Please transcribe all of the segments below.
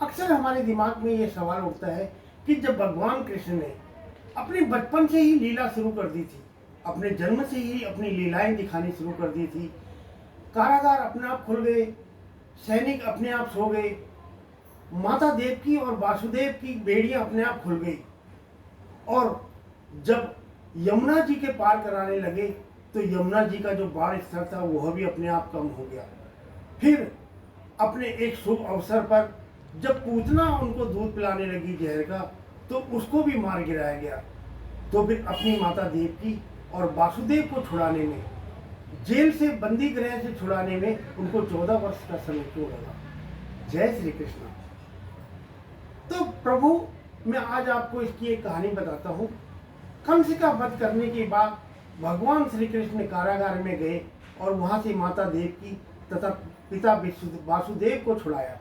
अक्सर हमारे दिमाग में ये सवाल उठता है कि जब भगवान कृष्ण ने अपने बचपन से ही लीला शुरू कर दी थी, अपने जन्म से ही अपनी लीलाएं दिखानी शुरू कर दी थी, कारागार अपने आप खुल गए, सैनिक अपने आप सो गए, माता देवकी और वासुदेव की बेड़ियां अपने आप खुल गई, और जब यमुना जी के पार कराने लगे तो यमुना जी का जो बाढ़ स्तर था वह भी अपने आप कम हो गया। फिर अपने एक शुभ अवसर पर जब पूतना उनको दूध पिलाने लगी जहर का, तो उसको भी मार गिराया गया। तो फिर अपनी माता देवकी और वासुदेव को छुड़ाने में, जेल से बंदी गृह से छुड़ाने में उनको 14 वर्ष का समय क्यों लगा। जय श्री कृष्ण। तो प्रभु, मैं आज आपको इसकी एक कहानी बताता हूँ। कंस का वध करने के बाद भगवान श्री कृष्ण कारागार में गए और वहां से माता देवकी तथा पिता वासुदेव को छुड़ाया।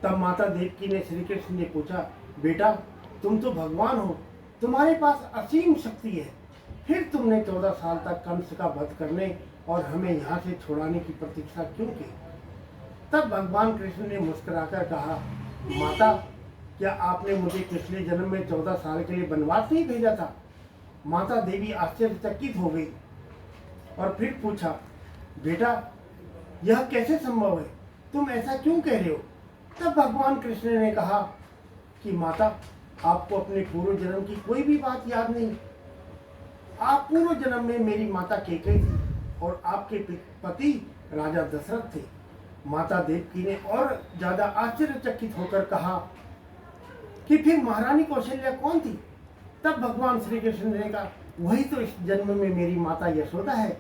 तब माता देवकी ने श्री कृष्ण ने पूछा, बेटा तुम तो भगवान हो, तुम्हारे पास असीम शक्ति है, फिर तुमने 14 साल तक कंस का वध करने और हमें यहाँ से छुड़ाने की प्रतीक्षा क्यों की। तब भगवान कृष्ण ने मुस्कुराकर कहा, माता क्या आपने मुझे पिछले जन्म में 14 साल के लिए वनवास नहीं भेजा था। माता देवी आश्चर्यचकित हो गई और फिर पूछा, बेटा यह कैसे संभव है, तुम ऐसा क्यों कह रहे हो। तब भगवान कृष्ण ने कहा कि माता आपको अपने पूर्व जन्म की कोई भी बात याद नहीं। आप पूर्व जन्म में मेरी माता केकई थी और आपके पति राजा दशरथ थे। माता देवकी ने और ज्यादा आश्चर्यचकित होकर कहा कि फिर महारानी कौशल्या कौन थी। तब भगवान श्री कृष्ण ने कहा, वही तो इस जन्म में मेरी माता यशोदा है।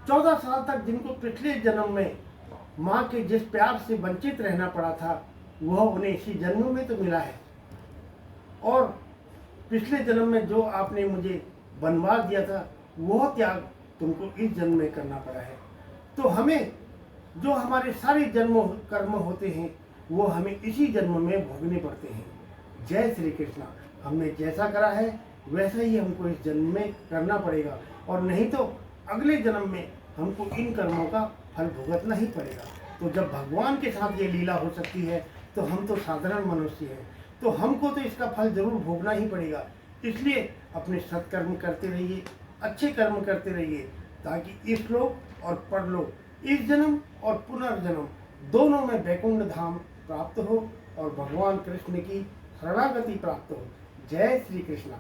14 साल तक जिनको पिछले जन्म में माँ के जिस प्यार से वंचित रहना पड़ा था, वह उन्हें इसी जन्म में तो मिला है। और पिछले जन्म में जो आपने मुझे वनवास दिया था, वह त्याग तुमको इस जन्म में करना पड़ा है। तो हमें जो हमारे सारे जन्म कर्म होते हैं, वो हमें इसी जन्म में भोगने पड़ते हैं। जय श्री कृष्ण। हमने जैसा करा है वैसा ही हमको इस जन्म में करना पड़ेगा, और नहीं तो अगले जन्म में हमको इन कर्मों का फल भुगतना ही पड़ेगा। तो जब भगवान के साथ ये लीला हो सकती है, तो हम तो साधारण मनुष्य हैं, तो हमको तो इसका फल जरूर भोगना ही पड़ेगा। इसलिए अपने सत्कर्म करते रहिए, अच्छे कर्म करते रहिए, ताकि इस लोक और परलोक, इस जन्म और पुनर्जन्म दोनों में वैकुंठ धाम प्राप्त हो और भगवान कृष्ण की शरणागति प्राप्त हो। जय श्री कृष्ण।